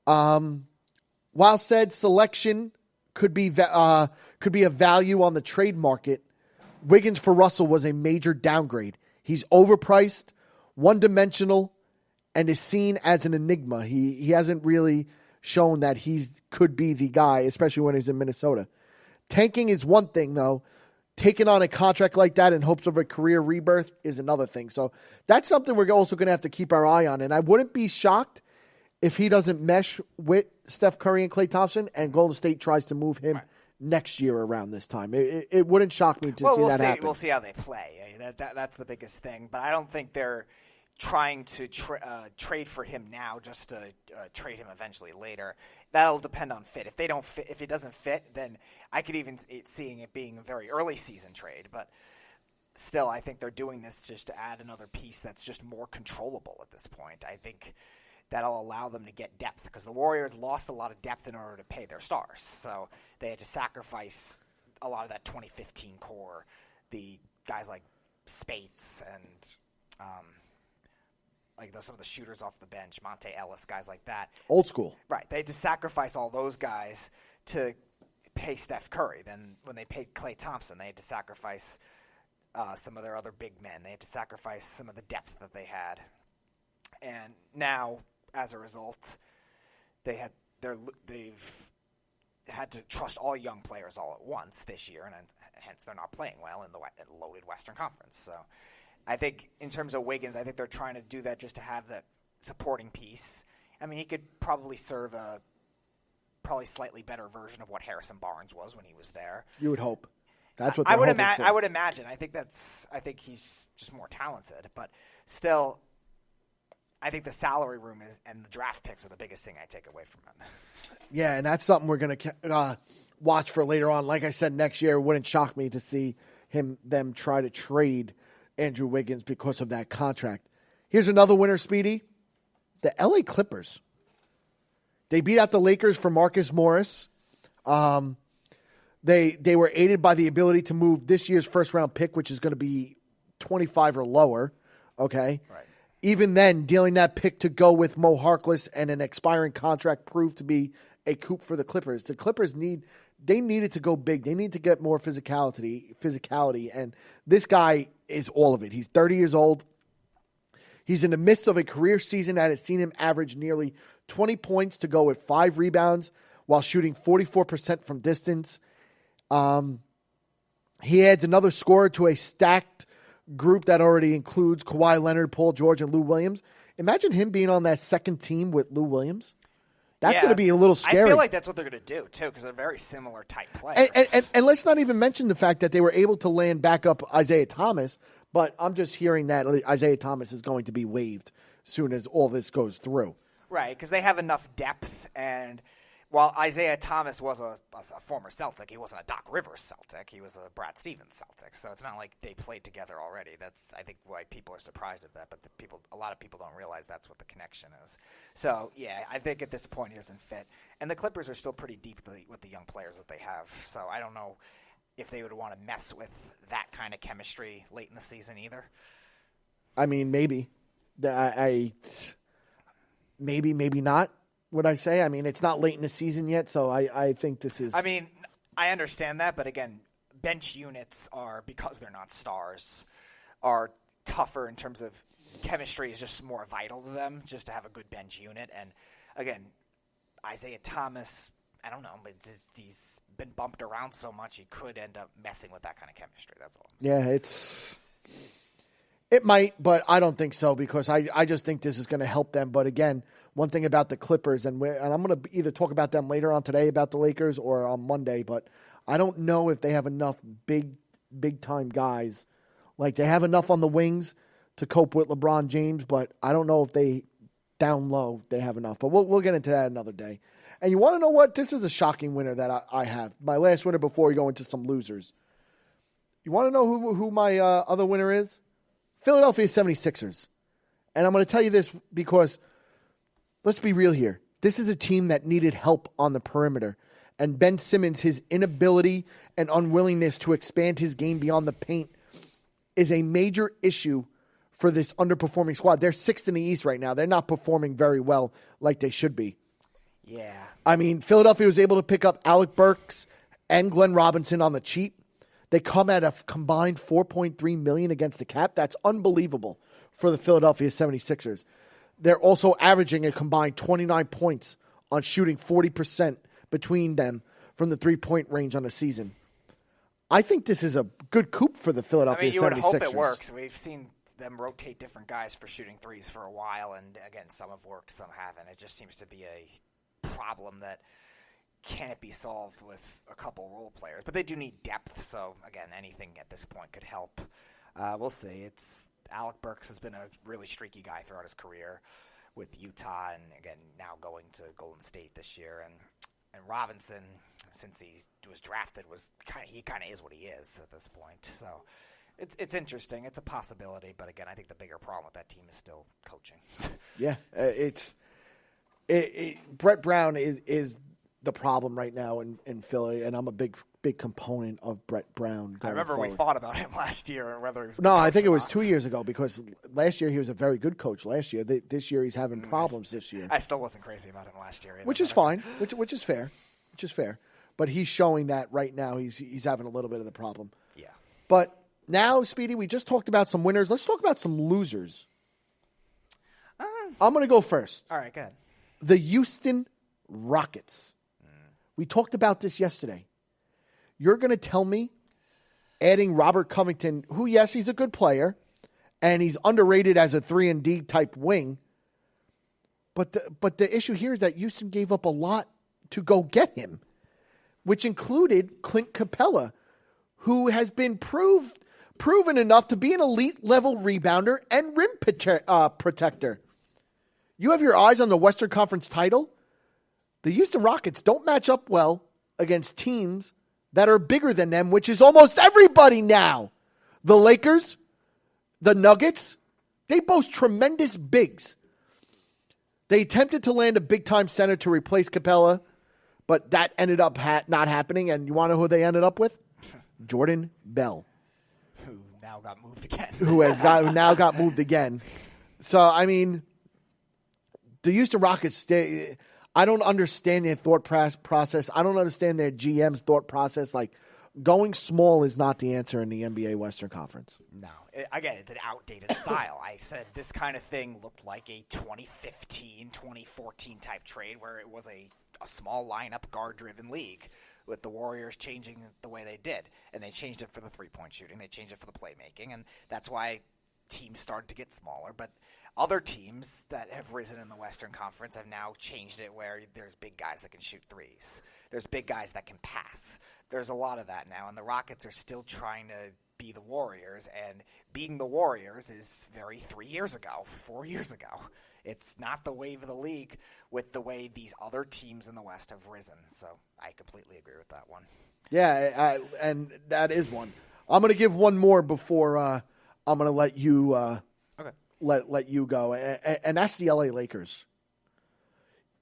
While said selection could be a value on the trade market, Wiggins for Russell was a major downgrade. He's overpriced, one-dimensional, and is seen as an enigma. He hasn't really shown that he could be the guy, especially when he's in Minnesota. Tanking is one thing, though. Taking on a contract like that in hopes of a career rebirth is another thing. So that's something we're also going to have to keep our eye on. And I wouldn't be shocked if he doesn't mesh with Steph Curry and Klay Thompson and Golden State tries to move him next year around this time. It wouldn't shock me to see that happen. We'll see how they play. That's the biggest thing. But I don't think they're trying to trade for him now just to trade him eventually later. That'll depend on fit. If they don't fit, if it doesn't fit, then I could even seeing it being a very early season trade. But still, I think they're doing this just to add another piece that's just more controllable at this point. I think that'll allow them to get depth because the Warriors lost a lot of depth in order to pay their stars. So they had to sacrifice a lot of that 2015 core, the guys like Spates and some of the shooters off the bench, Monte Ellis, guys like that. Old school. Right. They had to sacrifice all those guys to pay Steph Curry. Then when they paid Klay Thompson, they had to sacrifice some of their other big men. They had to sacrifice some of the depth that they had. And now, as a result, they've had to trust all young players all at once this year, and hence they're not playing well in the loaded Western Conference. So I think in terms of Wiggins, I think they're trying to do that just to have that supporting piece. I mean, he could probably serve a probably slightly better version of what Harrison Barnes was when he was there. You would hope. That's what I would imagine. I think he's just more talented, but still, I think the salary room and the draft picks are the biggest thing I take away from him. Yeah, and that's something we're going to watch for later on. Like I said, next year it wouldn't shock me to see them try to trade Andrew Wiggins because of that contract. Here's another winner, Speedy. The LA Clippers. They beat out the Lakers for Marcus Morris. They were aided by the ability to move this year's first-round pick, which is going to be 25 or lower. Okay? Right. Even then, dealing that pick to go with Mo Harkless and an expiring contract proved to be a coup for the Clippers. The Clippers needed to go big. They need to get more physicality, and this guy is all of it. He's 30 years old. He's in the midst of a career season that has seen him average nearly 20 points to go with 5 rebounds while shooting 44% from distance. He adds another scorer to a stacked group that already includes Kawhi Leonard, Paul George, and Lou Williams. Imagine him being on that second team with Lou Williams. That's going to be a little scary. I feel like that's what they're going to do, too, because they're very similar type players. And let's not even mention the fact that they were able to land back up Isaiah Thomas, but I'm just hearing that Isaiah Thomas is going to be waived soon as all this goes through. Right, because they have enough depth, and while Isaiah Thomas was a former Celtic, he wasn't a Doc Rivers Celtic. He was a Brad Stevens Celtic, so it's not like they played together already. That's, I think, why people are surprised at that, but a lot of people don't realize that's what the connection is. So, yeah, I think at this point he doesn't fit. And the Clippers are still pretty deep with the young players that they have, so I don't know if they would want to mess with that kind of chemistry late in the season either. I mean, maybe. Maybe not. Would I say? I mean, it's not late in the season yet, so I think this is... I mean, I understand that, but again, bench units are, because they're not stars, are tougher in terms of chemistry is just more vital to them, just to have a good bench unit. And again, Isaiah Thomas, I don't know, but he's been bumped around so much, he could end up messing with that kind of chemistry. That's all I'm saying. Yeah, It might, but I don't think so because I just think this is going to help them. But again, one thing about the Clippers, and I'm going to either talk about them later on today about the Lakers or on Monday, but I don't know if they have enough big-time guys. Like, they have enough on the wings to cope with LeBron James, but I don't know if they, down low, they have enough. But we'll get into that another day. And you want to know what? This is a shocking winner that I have. My last winner before we go into some losers. You want to know who my other winner is? Philadelphia 76ers. And I'm going to tell you this because, let's be real here. This is a team that needed help on the perimeter. And Ben Simmons, his inability and unwillingness to expand his game beyond the paint is a major issue for this underperforming squad. They're sixth in the East right now. They're not performing very well like they should be. Yeah. I mean, Philadelphia was able to pick up Alec Burks and Glenn Robinson on the cheap. They come at a combined $4.3 million against the cap. That's unbelievable for the Philadelphia 76ers. They're also averaging a combined 29 points on shooting 40% between them from the three-point range on the season. I think this is a good coup for the Philadelphia 76ers. You would hope it works. We've seen them rotate different guys for shooting threes for a while, and again, some have worked, some haven't. It just seems to be a problem that can't be solved with a couple role players. But they do need depth, so again, anything at this point could help. We'll see. Alec Burks has been a really streaky guy throughout his career with Utah, and again, now going to Golden State this year. And Robinson, since he was drafted, he kind of is what he is at this point. So it's interesting. It's a possibility, but again, I think the bigger problem with that team is still coaching. Yeah, Brett Brown is the problem right now in Philly, and I'm a big component of Brett Brown. I remember we fought about him last year, whether he was. No, I think it was 2 years ago because last year he was a very good coach. Last year, this year he's having problems. This year, I still wasn't crazy about him last year, either, which is fine, which is fair, But he's showing that right now he's having a little bit of the problem. Yeah. But now, Speedy, we just talked about some winners. Let's talk about some losers. I'm going to go first. All right, go ahead. The Houston Rockets. We talked about this yesterday. You're going to tell me adding Robert Covington, who, yes, he's a good player, and he's underrated as a 3-and-D type wing. But the issue here is that Houston gave up a lot to go get him, which included Clint Capella, who has been proven enough to be an elite-level rebounder and rim protector. You have your eyes on the Western Conference title? The Houston Rockets don't match up well against teams that are bigger than them, which is almost everybody now. The Lakers, the Nuggets, they boast tremendous bigs. They attempted to land a big-time center to replace Capella, but that ended up not happening. And you want to know who they ended up with? Jordan Bell. Who now got moved again. Who now got moved again. So, I mean, the Houston Rockets, I don't understand their thought process. I don't understand their GM's thought process. Like, going small is not the answer in the NBA Western Conference. No. Again, it's an outdated style. I said this kind of thing looked like a 2015, 2014 type trade where it was a small lineup guard-driven league with the Warriors changing the way they did. And they changed it for the three-point shooting. They changed it for the playmaking. And that's why teams started to get smaller. But other teams that have risen in the Western Conference have now changed it where there's big guys that can shoot threes. There's big guys that can pass. There's a lot of that now, and the Rockets are still trying to be the Warriors, and being the Warriors is very 3 years ago, 4 years ago. It's not the wave of the league with the way these other teams in the West have risen. So I completely agree with that one. Yeah, and that is one. I'm going to give one more before I'm going to let you let you go, and that's the LA Lakers.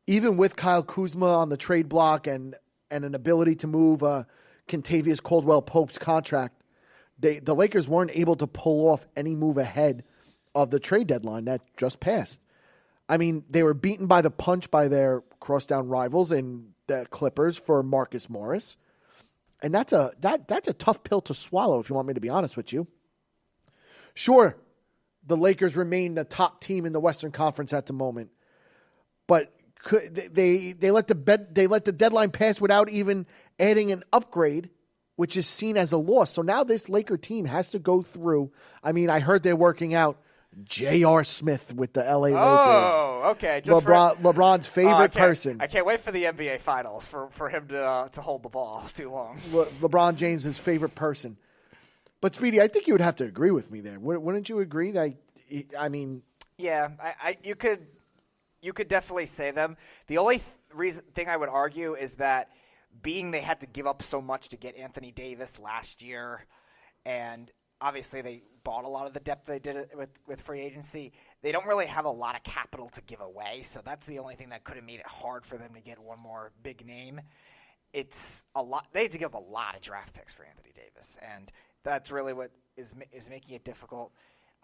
Even with Kyle Kuzma on the trade block and an ability to move Kentavious Caldwell-Pope's contract, the Lakers weren't able to pull off any move ahead of the trade deadline that just passed. I mean, they were beaten by the punch by their crosstown rivals in the Clippers for Marcus Morris. And that's a tough pill to swallow, if you want me to be honest with you. Sure, the Lakers remain the top team in the Western Conference at the moment, but they let the deadline pass without even adding an upgrade which is seen as a loss. So now this Laker team has to go through. I mean, I heard they're working out J.R. Smith with the L.A. Lakers. Oh, okay. LeBron's favorite person. I can't wait for the NBA Finals for him to hold the ball too long. LeBron James' favorite person. But, Speedy, I think you would have to agree with me there. Wouldn't you agree? I mean... Yeah, you could definitely say them. The only thing I would argue is that being they had to give up so much to get Anthony Davis last year, and obviously they bought a lot of the depth they did with free agency, they don't really have a lot of capital to give away, so that's the only thing that could have made it hard for them to get one more big name. It's a lot. They had to give up a lot of draft picks for Anthony Davis, and that's really what is making it difficult.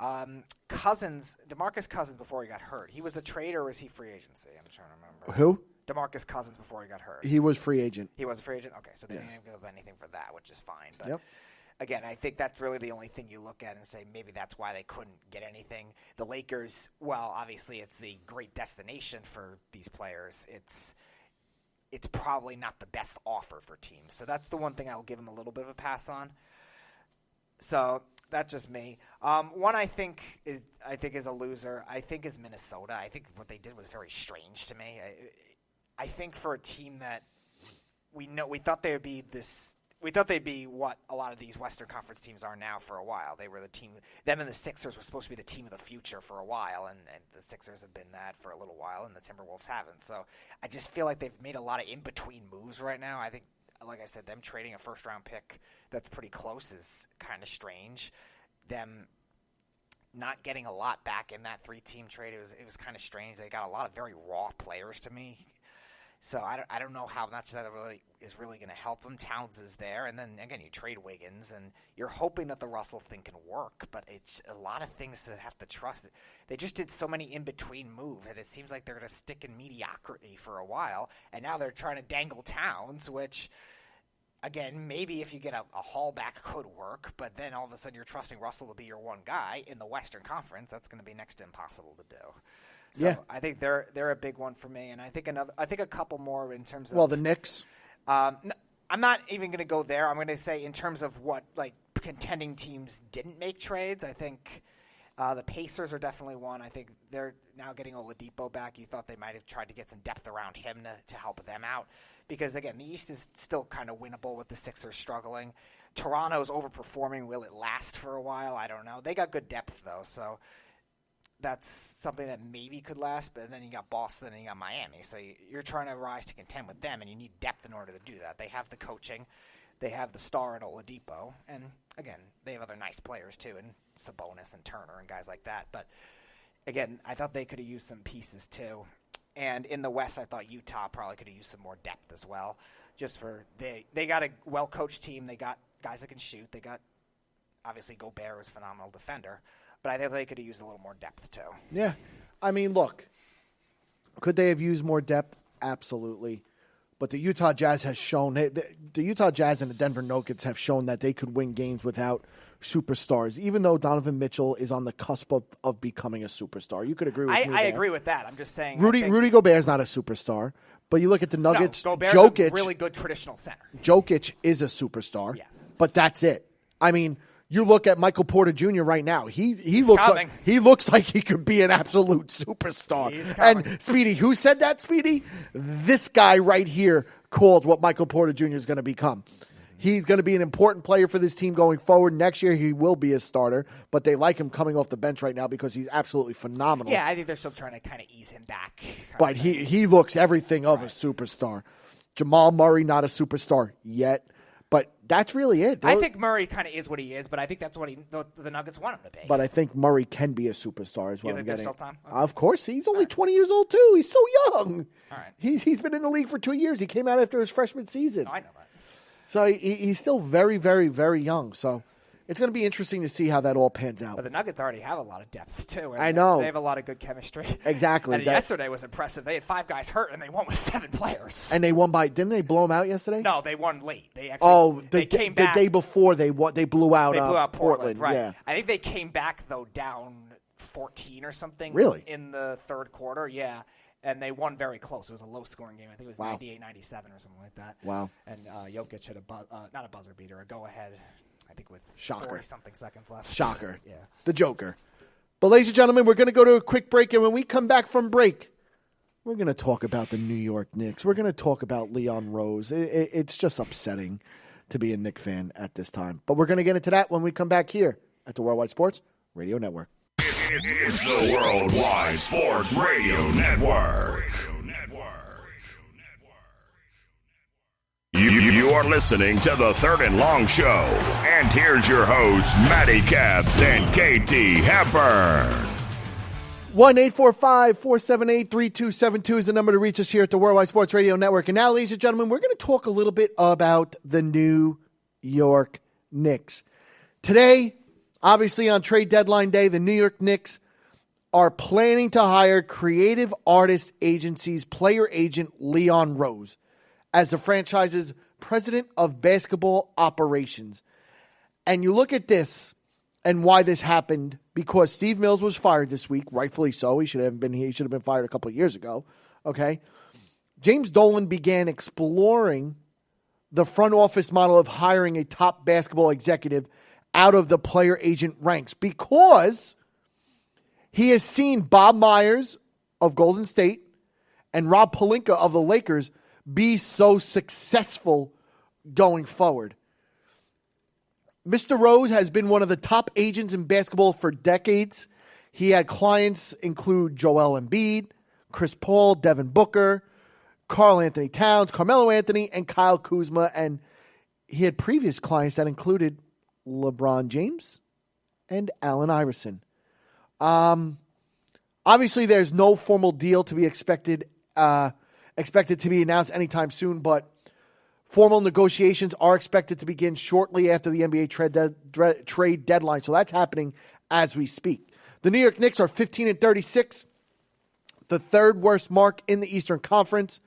DeMarcus Cousins before he got hurt, he was a trade or was he free agency? I'm trying to remember. Who? DeMarcus Cousins before he got hurt. He was free agent. He was a free agent? Okay, so they didn't give up anything for that, which is fine. But yep. Again, I think that's really the only thing you look at and say maybe that's why they couldn't get anything. The Lakers, well, obviously it's the great destination for these players. It's probably not the best offer for teams. So that's the one thing I'll give them a little bit of a pass on. So that's just me. One I think is a loser. I think is Minnesota. I think what they did was very strange to me. I think for a team that we thought they would be this. We thought they'd be what a lot of these Western Conference teams are now for a while. They were the team. Them and the Sixers were supposed to be the team of the future for a while, and the Sixers have been that for a little while, and the Timberwolves haven't. So I just feel like they've made a lot of in-between moves right now. I think, like I said, them trading a first-round pick that's pretty close is kind of strange. Them not getting a lot back in that three-team trade, it was kind of strange. They got a lot of very raw players to me. So I don't know how much that is really going to help them. Towns is there, and then again you trade Wiggins, and you're hoping that the Russell thing can work, but it's a lot of things to have to trust. They just did so many in between moves that it seems like they're going to stick in mediocrity for a while, and now they're trying to dangle Towns, which again maybe if you get a haul back could work, but then all of a sudden you're trusting Russell to be your one guy in the Western Conference. That's going to be next to impossible to do. So yeah. I think they're a big one for me, and I think a couple more in terms of the Knicks. I'm not even going to go there. I'm going to say in terms of what like contending teams didn't make trades. I think the Pacers are definitely one. I think they're now getting Oladipo back. You thought they might have tried to get some depth around him to help them out because again the East is still kind of winnable with the Sixers struggling. Toronto's overperforming. Will it last for a while? I don't know. They got good depth though, so. That's something that maybe could last, but then you got Boston and you got Miami. So you're trying to rise to contend with them, and you need depth in order to do that. They have the coaching. They have the star in Oladipo. And, again, they have other nice players, too, and Sabonis and Turner and guys like that. But, again, I thought they could have used some pieces, too. And in the West, I thought Utah probably could have used some more depth as well. Just for they got a well-coached team. They got guys that can shoot. They got, obviously, Gobert is a phenomenal defender. But I think they could have used a little more depth, too. Yeah. I mean, look, could they have used more depth? Absolutely. But the Utah Jazz has shown – the Utah Jazz and the Denver Nuggets have shown that they could win games without superstars, even though Donovan Mitchell is on the cusp of becoming a superstar. You could agree with me. I agree with that. I'm just saying – Rudy Gobert is not a superstar. But you look at the Nuggets, no, Gobert's Jokic – a really good traditional center. Jokic is a superstar. Yes. But that's it. I mean – you look at Michael Porter Jr. right now. He looks like he could be an absolute superstar. He's coming. And Speedy, who said that, Speedy? This guy right here called what Michael Porter Jr. is going to become. He's going to be an important player for this team going forward. Next year he will be a starter, but they like him coming off the bench right now because he's absolutely phenomenal. Yeah, I think they're still trying to kind of ease him back. But he looks everything of a superstar. Jamal Murray, not a superstar yet. But that's really it. I think Murray kind of is what he is, but I think that's what the Nuggets want him to be. But I think Murray can be a superstar as well. You think there's still time? Okay. Of course. He's only 20 years old, too. He's so young. All right. He's been in the league for 2 years. He came out after his freshman season. Oh, I know that. So he's still very, very, very young. So it's going to be interesting to see how that all pans out. But the Nuggets already have a lot of depth, too. I know. They have a lot of good chemistry. Exactly. And yesterday was impressive. They had 5 guys hurt, and they won with 7 players. And they won didn't they blow them out yesterday? No, they won late. They actually they came back. The day before they blew out Portland. Right. Yeah. I think they came back, though, down 14 or something. Really? In the third quarter, yeah. And they won very close. It was a low-scoring game. I think it was Wow. 98-97 or something like that. Wow. And Jokic hit not a buzzer beater, a go-ahead, I think with Shocker. 40-something seconds left. Shocker. Yeah. The Joker. But ladies and gentlemen, we're going to go to a quick break. And when we come back from break, we're going to talk about the New York Knicks. We're going to talk about Leon Rose. It's just upsetting to be a Knicks fan at this time. But we're going to get into that when we come back here at the Worldwide Sports Radio Network. It's the Worldwide Sports Radio Network. You are listening to the Third and Long Show. And here's your hosts, Matty Caps and KT Hepburn. 1-845-478-3272 is the number to reach us here at the Worldwide Sports Radio Network. And now, ladies and gentlemen, we're going to talk a little bit about the New York Knicks. Today, obviously on trade deadline day, the New York Knicks are planning to hire creative artist agency's player agent Leon Rose as the franchise's president of basketball operations. And you look at this and why this happened, because Steve Mills was fired this week, rightfully so. He should have been fired a couple of years ago. Okay. James Dolan began exploring the front office model of hiring a top basketball executive out of the player agent ranks because he has seen Bob Myers of Golden State and Rob Pelinka of the Lakers be so successful going forward. Mr. Rose has been one of the top agents in basketball for decades. He had clients include Joel Embiid, Chris Paul, Devin Booker, Karl Anthony Towns, Carmelo Anthony, and Kyle Kuzma. And he had previous clients that included LeBron James and Allen Iverson. Obviously, there's no formal deal to be expected to be announced anytime soon, but formal negotiations are expected to begin shortly after the NBA trade deadline. So that's happening as we speak. The New York Knicks are 15-36, the third worst mark in the Eastern Conference.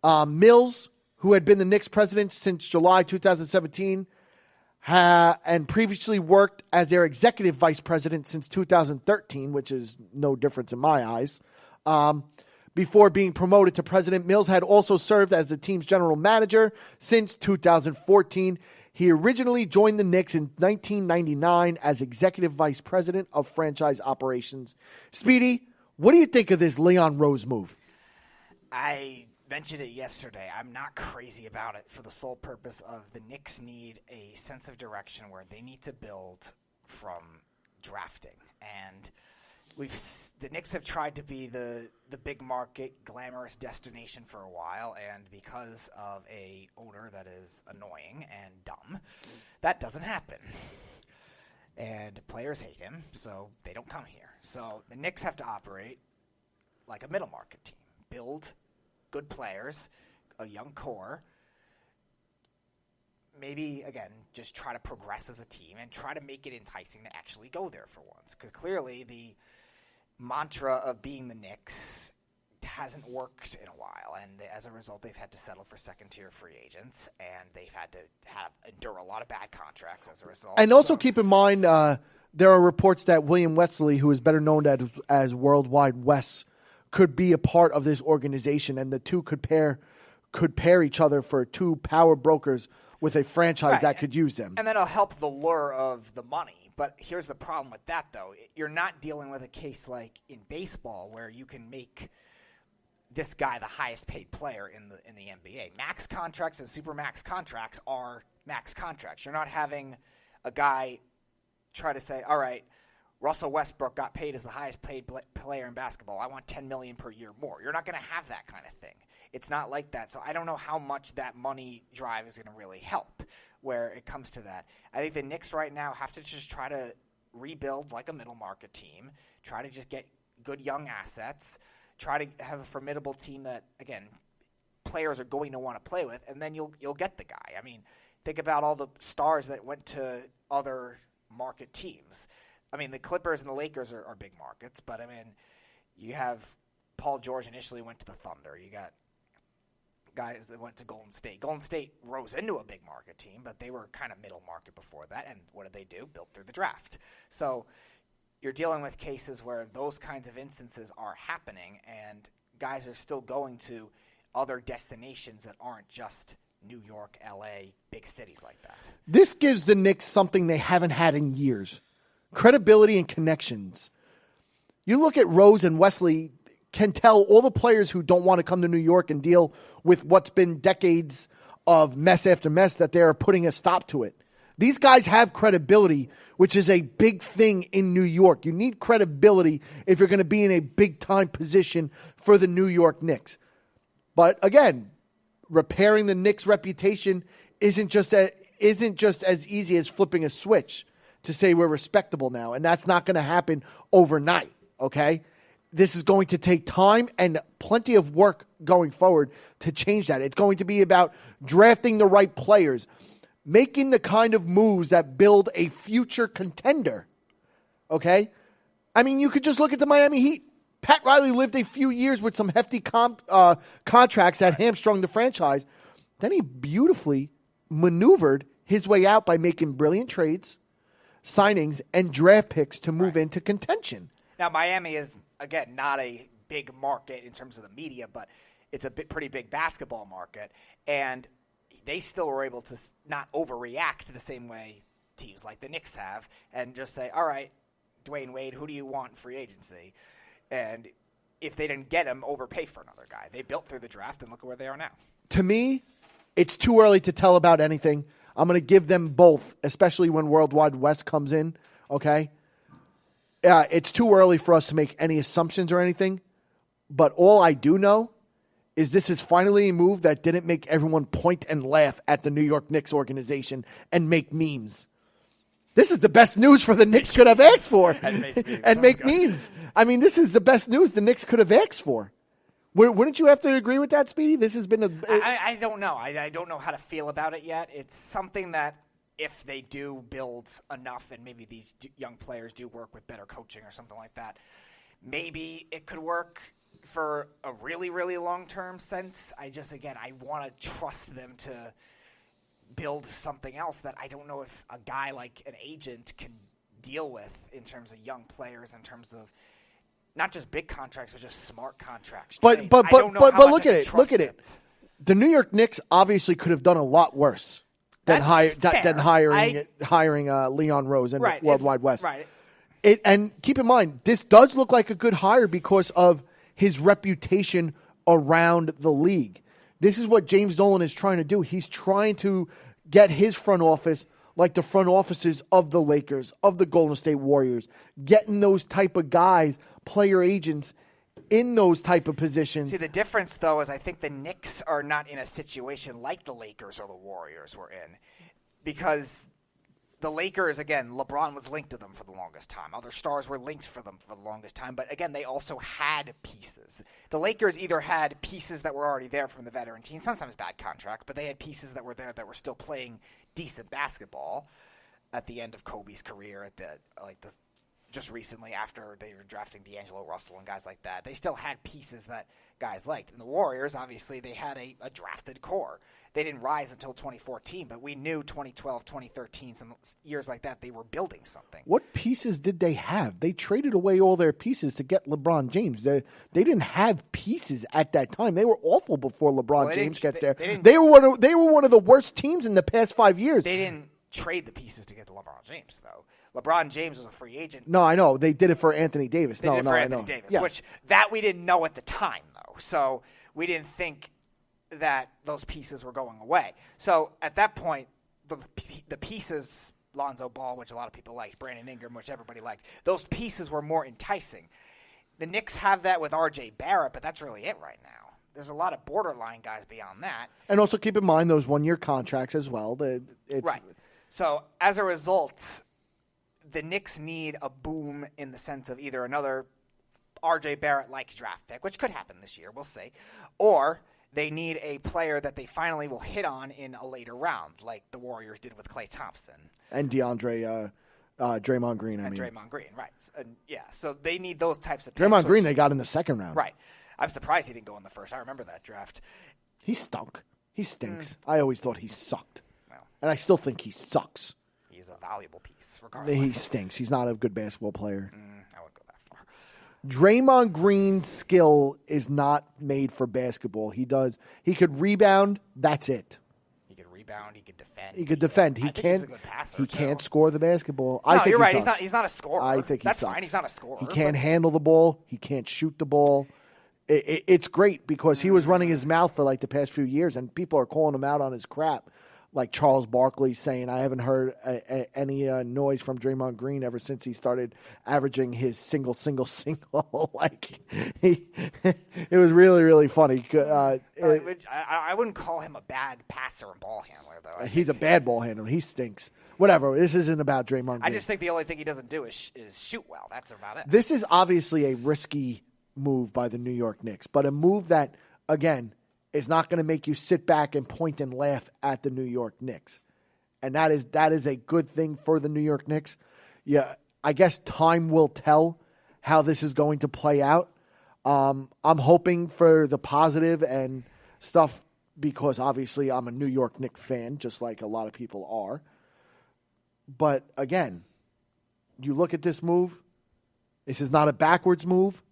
Mills, who had been the Knicks president since July 2017, and previously worked as their executive vice president since 2013, which is no difference in my eyes. Before being promoted to president, Mills had also served as the team's general manager since 2014. He originally joined the Knicks in 1999 as executive vice president of franchise operations. Speedy, what do you think of this Leon Rose move? I mentioned it yesterday. I'm not crazy about it for the sole purpose of the Knicks need a sense of direction where they need to build from drafting. And the Knicks have tried to be the big market, glamorous destination for a while, and because of a owner that is annoying and dumb, that doesn't happen. And players hate him, so they don't come here. So the Knicks have to operate like a middle market team. Build good players, a young core. Maybe, again, just try to progress as a team and try to make it enticing to actually go there for once. Because clearly the mantra of being the Knicks hasn't worked in a while, and as a result, they've had to settle for second-tier free agents, and they've had to endure a lot of bad contracts as a result. And also keep in mind, there are reports that William Wesley, who is better known as Worldwide Wes, could be a part of this organization, and the two could pair each other for two power brokers with a franchise that could use them. And that'll help the lure of the money. But here's the problem with that, though. You're not dealing with a case like in baseball where you can make this guy the highest paid player in the NBA. Max contracts and supermax contracts are max contracts. You're not having a guy try to say, all right, Russell Westbrook got paid as the highest paid player in basketball. I want $10 million per year more. You're not going to have that kind of thing. It's not like that. So I don't know how much that money drive is going to really help where it comes to that. I think the Knicks right now have to just try to rebuild like a middle market team, try to just get good young assets, try to have a formidable team that, again, players are going to want to play with, and then you'll get the guy. I mean, think about all the stars that went to other market teams. I mean, the Clippers and the Lakers are big markets, but, I mean, you have Paul George initially went to the Thunder. You got guys that went to Golden State. Golden State rose into a big market team, but they were kind of middle market before that. And what did they do? Built through the draft. So you're dealing with cases where those kinds of instances are happening, and guys are still going to other destinations that aren't just New York, L.A., big cities like that. This gives the Knicks something they haven't had in years. Credibility and connections. You look at Rose and Wesley can tell all the players who don't want to come to New York and deal with what's been decades of mess after mess that they're putting a stop to it. These guys have credibility, which is a big thing in New York. You need credibility if you're going to be in a big-time position for the New York Knicks. But again, repairing the Knicks' reputation isn't just as easy as flipping a switch to say we're respectable now, and that's not going to happen overnight, okay? This is going to take time and plenty of work going forward to change that. It's going to be about drafting the right players, making the kind of moves that build a future contender, okay? I mean, you could just look at the Miami Heat. Pat Riley lived a few years with some hefty contracts that hamstrung the franchise. Then he beautifully maneuvered his way out by making brilliant trades, signings, and draft picks to move into contention. Now, Miami is, again, not a big market in terms of the media, but it's a pretty big basketball market. And they still were able to not overreact the same way teams like the Knicks have and just say, all right, Dwayne Wade, who do you want in free agency? And if they didn't get him, overpay for another guy. They built through the draft, and look at where they are now. To me, it's too early to tell about anything. I'm going to give them both, especially when World Wide West comes in, okay? It's too early for us to make any assumptions or anything. But all I do know is this is finally a move that didn't make everyone point and laugh at the New York Knicks organization and make memes. This is the best news for the Knicks could have asked for. And make memes. I mean, this is the best news the Knicks could have asked for. Wouldn't you have to agree with that, Speedy? This has been I don't know. I don't know how to feel about it yet. It's something that if they do build enough and maybe these young players do work with better coaching or something like that, maybe it could work for a really, really long-term sense. I want to trust them to build something else that I don't know if a guy like an agent can deal with in terms of young players, in terms of not just big contracts, but just smart contracts. But look at it. The New York Knicks obviously could have done a lot worse than hiring Leon Rose and World Wide West. Right. And keep in mind, this does look like a good hire because of his reputation around the league. This is what James Dolan is trying to do. He's trying to get his front office like the front offices of the Lakers, of the Golden State Warriors, getting those type of guys, player agents, in those type of positions. See, the difference, though, is I think the Knicks are not in a situation like the Lakers or the Warriors were in, because the Lakers, again, LeBron was linked to them for the longest time. Other stars were linked for them for the longest time. But, again, they also had pieces. The Lakers either had pieces that were already there from the veteran team, sometimes bad contracts, but they had pieces that were there that were still playing decent basketball at the end of Kobe's career, just recently after they were drafting D'Angelo Russell and guys like that. They still had pieces that guys liked. And the Warriors, obviously, they had a drafted core. They didn't rise until 2014, but we knew 2012, 2013, some years like that, they were building something. What pieces did they have? They traded away all their pieces to get LeBron James. They didn't have pieces at that time. They were awful before LeBron James got there. They were one of the worst teams in the past 5 years. They didn't trade the pieces to get to LeBron James, though. LeBron James was a free agent. No, I know. They did it for Anthony Davis. They did it for Anthony Davis, yes. Which that we didn't know at the time, though. So we didn't think that those pieces were going away. So at that point, the pieces, Lonzo Ball, which a lot of people liked, Brandon Ingram, which everybody liked, those pieces were more enticing. The Knicks have that with R.J. Barrett, but that's really it right now. There's a lot of borderline guys beyond that. And also keep in mind those one-year contracts as well. Right. So as a result, the Knicks need a boom in the sense of either another R.J. Barrett-like draft pick, which could happen this year, we'll see, or they need a player that they finally will hit on in a later round, like the Warriors did with Klay Thompson. And Draymond Green, Draymond Green, right. So they need those types of picks. Draymond Green they got in the second round. Right. I'm surprised he didn't go in the first. I remember that draft. He stunk. He stinks. I always thought he sucked. Well, and I still think he sucks. He's a valuable piece, regardless. He stinks. He's not a good basketball player. I wouldn't go that far. Draymond Green's skill is not made for basketball. He could rebound. That's it. He could rebound. He could defend. He could defend. I think he's a good passer. He can't score the basketball. No, I think you're right. Sucks. He's not a scorer. I think that's sucks. fine. He's not a scorer. He can't handle the ball. He can't shoot the ball. It's great because he was running his mouth for like the past few years, and people are calling him out on his crap. Like Charles Barkley saying, I haven't heard any noise from Draymond Green ever since he started averaging his single. Like, it was really, really funny. I wouldn't call him a bad passer and ball handler, though. He's a bad ball handler. He stinks. Whatever. This isn't about Draymond Green. I just think the only thing he doesn't do is shoot well. That's about it. This is obviously a risky move by the New York Knicks, but a move that, again, is not going to make you sit back and point and laugh at the New York Knicks. And that is a good thing for the New York Knicks. Yeah, I guess time will tell how this is going to play out. I'm hoping for the positive and stuff because obviously I'm a New York Knicks fan, just like a lot of people are. But again, you look at this move, this is not a backwards move.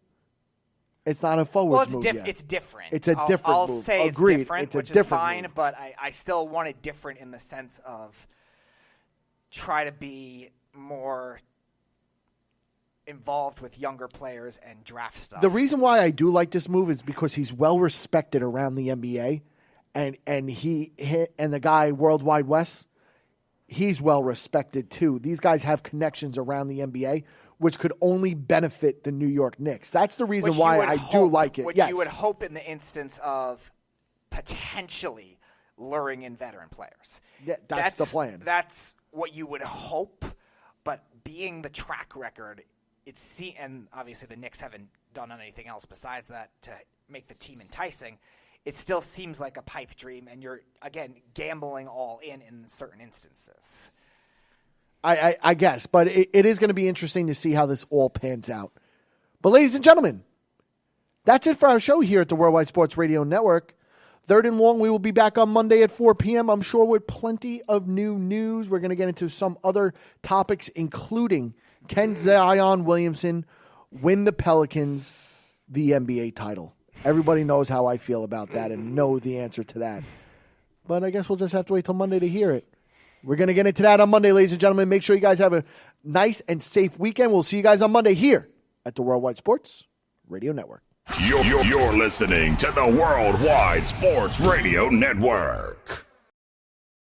It's not a forward move yet. It's different. It's a different I'll move. say Agreed. it's different, It's a which is different fine, move. but I still want it different in the sense of try to be more involved with younger players and draft stuff. The reason why I do like this move is because he's well respected around the NBA, and he and the guy Worldwide Wes, he's well respected too. These guys have connections around the NBA, which could only benefit the New York Knicks. That's the reason why I do like it. Which yes. you would hope in the instance of potentially luring in veteran players. Yeah, that's the plan. That's what you would hope, but being the track record, and obviously the Knicks haven't done anything else besides that to make the team enticing. It still seems like a pipe dream, and you're, again, gambling all in certain instances. I guess, but it is going to be interesting to see how this all pans out. But ladies and gentlemen, that's it for our show here at the Worldwide Sports Radio Network. Third and Long, we will be back on Monday at 4 p.m., I'm sure, with plenty of new news. We're going to get into some other topics, including can Zion Williamson win the Pelicans the NBA title? Everybody knows how I feel about that and know the answer to that. But I guess we'll just have to wait till Monday to hear it. We're going to get into that on Monday, ladies and gentlemen. Make sure you guys have a nice and safe weekend. We'll see you guys on Monday here at the Worldwide Sports Radio Network. You're listening to the Worldwide Sports Radio Network.